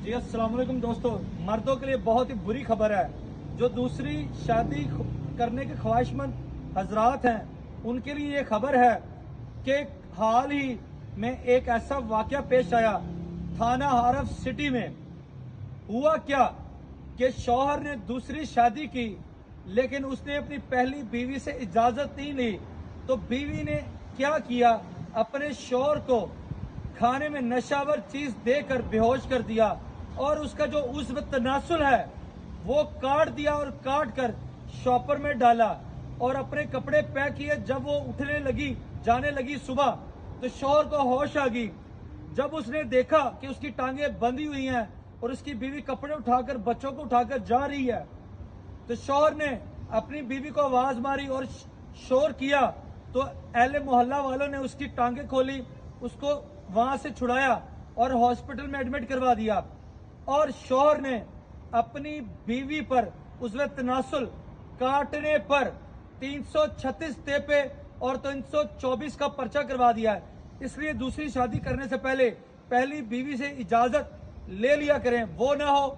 जी अस्सलाम वालेकुम दोस्तों, मर्दों के लिए बहुत ही बुरी खबर है। जो दूसरी शादी करने के ख्वाहिशमंद हजरात हैं उनके लिए ये खबर है कि हाल ही में एक ऐसा वाकया पेश आया थाना हारफ सिटी में। हुआ क्या कि शौहर ने दूसरी शादी की, लेकिन उसने अपनी पहली बीवी से इजाजत नहीं ली। तो बीवी ने क्या किया, अपने शौहर को खाने में नशावर चीज देकर बेहोश कर दिया और उसका जो उज़्व तनासुल है वो काट दिया और काट कर शॉपर में डाला और अपने कपड़े पैक किए। जब वो उठने लगी, जाने लगी सुबह, तो शौहर को होश आ गई। जब उसने देखा कि उसकी टांगें बंधी हुई हैं और उसकी बीवी कपड़े उठाकर, बच्चों को उठाकर जा रही है, तो शौहर ने अपनी बीवी को आवाज मारी और शोर किया। तो अहले मोहल्ला वालों ने उसकी टांगें खोली, उसको वहां से छुड़ाया और हॉस्पिटल में एडमिट करवा दिया। और शौहर ने अपनी बीवी पर उज़्व तनासुल काटने पर 336 तेपे और 324 का पर्चा करवा दिया है। इसलिए दूसरी शादी करने से पहले पहली बीवी से इजाजत ले लिया करें, वो ना हो